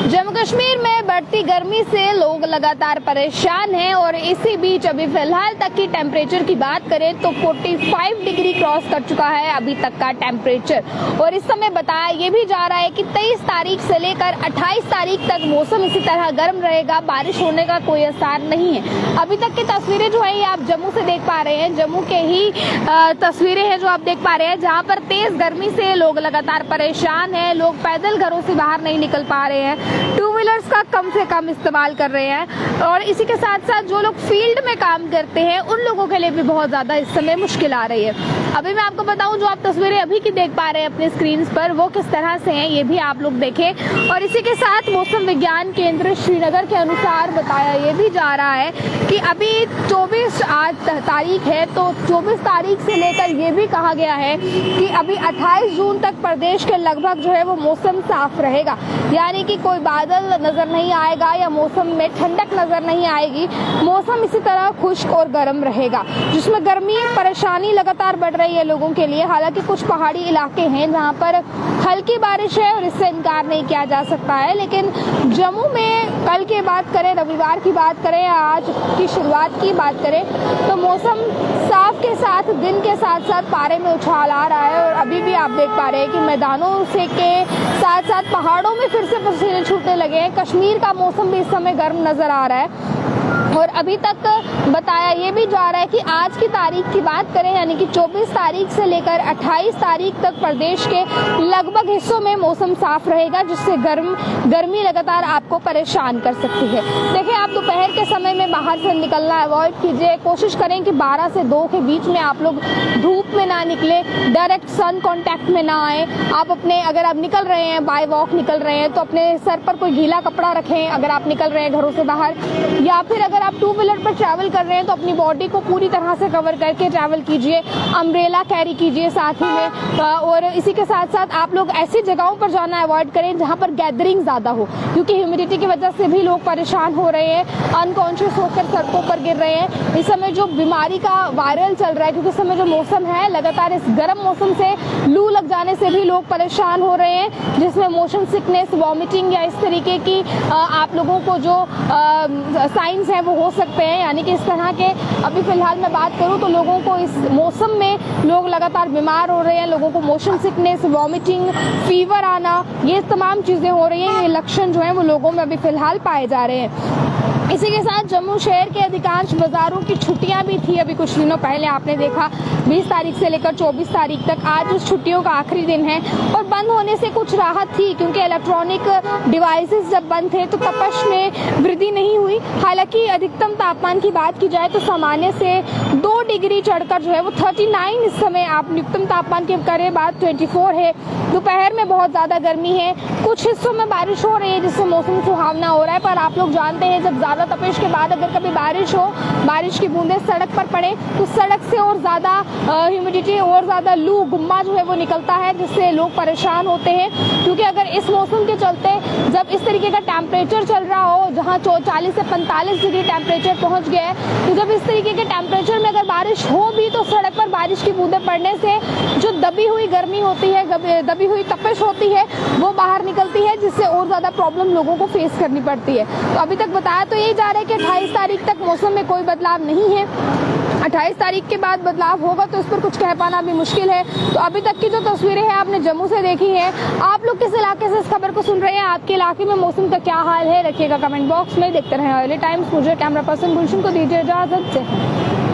जम्मू कश्मीर में बढ़ती गर्मी से लोग लगातार परेशान हैं और इसी बीच अभी फिलहाल तक की टेम्परेचर की बात करें तो 45 डिग्री क्रॉस कर चुका है अभी तक का टेम्परेचर। और इस समय बताया ये भी जा रहा है कि 23 तारीख से लेकर 28 तारीख तक मौसम इसी तरह गर्म रहेगा, बारिश होने का कोई आसार नहीं है। अभी तक की तस्वीरें जो है ये आप जम्मू से देख पा रहे हैं, जम्मू के ही तस्वीरें हैं जो आप देख पा रहे हैं, जहाँ पर तेज गर्मी से लोग लगातार परेशान हैं। लोग पैदल घरों से बाहर नहीं निकल पा रहे हैं, टू व्हीलर्स का कम से कम इस्तेमाल कर रहे हैं और इसी के साथ साथ जो लोग फील्ड में काम करते हैं उन लोगों के लिए भी बहुत ज्यादा इस समय मुश्किल आ रही है। अभी मैं आपको बताऊं, जो आप तस्वीरें अभी की देख पा रहे हैं अपने स्क्रीन पर, वो किस तरह से हैं ये भी आप लोग देखें। और इसी के साथ मौसम विज्ञान केंद्र श्रीनगर के अनुसार बताया ये भी जा रहा है कि अभी 24 आज तारीख है, तो 24 तारीख से लेकर ये भी कहा गया है कि अभी 28 जून तक प्रदेश के लगभग जो है वो मौसम साफ रहेगा, यानी कि कोई बादल नजर नहीं आएगा या मौसम में ठंडक नजर नहीं आएगी। मौसम इसी तरह खुश्क और गर्म रहेगा, जिसमें गर्मी परेशानी लगातार बढ़ रही है लोगों के लिए। हालांकि कुछ पहाड़ी इलाके हैं जहां पर हल्की बारिश है और इससे इनकार नहीं किया जा सकता है, लेकिन जम्मू में कल की बात करें, रविवार की बात करें या आज की शुरुआत की बात करें तो मौसम साफ के साथ दिन के साथ साथ पारे में उछाल आ रहा है। और अभी भी आप देख पा रहे हैं कि मैदानों से के साथ साथ पहाड़ों में फिर से पसीने छूटने लगे हैं। कश्मीर का मौसम भी इस समय गर्म नजर आ रहा है। और अभी तक बताया ये भी जा रहा है कि आज की तारीख की बात करें, यानी कि 24 तारीख से लेकर 28 तारीख तक प्रदेश के लगभग हिस्सों में मौसम साफ रहेगा, जिससे गर्मी लगातार आपको परेशान कर सकती है। देखिए, आप दोपहर के समय में बाहर से निकलना अवॉइड कीजिए। कोशिश करें कि 12 से 2 के बीच में आप लोग धूप में ना निकले, डायरेक्ट सन कॉन्टैक्ट में ना आए। आप अपने, अगर आप निकल रहे हैं, बाय वॉक निकल रहे हैं, तो अपने सर पर कोई गीला कपड़ा रखें अगर आप निकल रहे हैं घरों से बाहर, या फिर अगर आप टू व्हीलर पर ट्रैवल कर रहे हैं तो अपनी बॉडी को पूरी तरह से कवर करके ट्रैवल कीजिए। अम्ब्रेला कैरी कीजिए साथ ही में। और इसी के साथ साथ आप लोग ऐसी जगहों पर जाना अवॉइड करें जहां पर गैदरिंग ज़्यादा हो, क्योंकि ह्यूमिडिटी की वजह से भी लोग परेशान हो रहे हैं, अनकॉन्शियस होकर सड़कों पर गिर रहे हैं। इस समय जो बीमारी का वायरल चल रहा है, क्योंकि इस समय जो मौसम है लगातार, इस गर्म मौसम से लू लग जाने से भी लोग परेशान हो रहे हैं, जिसमें मोशन सिकनेस, वॉमिटिंग या इस तरीके की आप लोगों को जो साइंस है वो हो सकते हैं। यानी कि इस तरह के अभी फिलहाल मैं बात करूं तो लोगों को इस मौसम में लोग लगातार बीमार हो रहे हैं। लोगों को मोशन सिकनेस, वॉमिटिंग, फीवर आना, ये तमाम चीज़ें हो रही हैं। ये लक्षण जो हैं वो लोगों में अभी फिलहाल पाए जा रहे हैं। इसी के साथ जम्मू शहर के अधिकांश बाजारों की छुट्टियां भी थी अभी कुछ दिनों पहले, आपने देखा 20 तारीख से लेकर 24 तारीख तक। आज उस छुट्टियों का आखिरी दिन है और बंद होने से कुछ राहत थी, क्योंकि इलेक्ट्रॉनिक डिवाइसेस जब बंद थे तो तपश में वृद्धि नहीं हुई। हालांकि अधिकतम तापमान की बात की जाए तो सामान्य से 2 डिग्री चढ़कर जो है वो 39 इस समय आप न्यूनतम तापमान की करें बात 24 है। दोपहर में बहुत ज़्यादा गर्मी है, कुछ हिस्सों में बारिश हो रही है जिससे मौसम सुहावना हो रहा है। पर आप लोग जानते हैं, जब ज़्यादा तपिश के बाद अगर कभी बारिश हो, बारिश की बूंदें सड़क पर पड़े तो सड़क से और ज़्यादा ह्यूमिडिटी और ज़्यादा लू, गुम्मा जो है वो निकलता है, जिससे लोग परेशान होते हैं। क्योंकि अगर इस मौसम के चलते जब इस तरीके का टेम्परेचर चल रहा हो, जहाँ 40 से 45 डिग्री टेम्परेचर पहुँच गया है, तो जब इस तरीके के टेम्परेचर में अगर बारिश हो भी तो सड़क पर बारिश की बूंदें पड़ने से जो दबी हुई गर्मी होती है, दबी हुई तपिश होती है, वो बाहर निकलती है, जिससे और ज़्यादा प्रॉब्लम लोगों को फेस करनी पड़ती है। तो अभी तक बताया तो यही जा रहा है कि 28 तारीख तक मौसम में कोई बदलाव नहीं है। 28 तारीख के बाद बदलाव होगा तो इस पर कुछ कह पाना भी मुश्किल है। तो अभी तक की जो तस्वीरें हैं आपने जम्मू से देखी हैं। आप लोग किस इलाके से इस खबर को सुन रहे हैं? आपके इलाके में मौसम का क्या हाल है? रखिएगा कमेंट बॉक्स में। देखते रहें ऑयली टाइम्स। मुझे कैमरा पर्सन गुलशन को दीजिए इजाजत।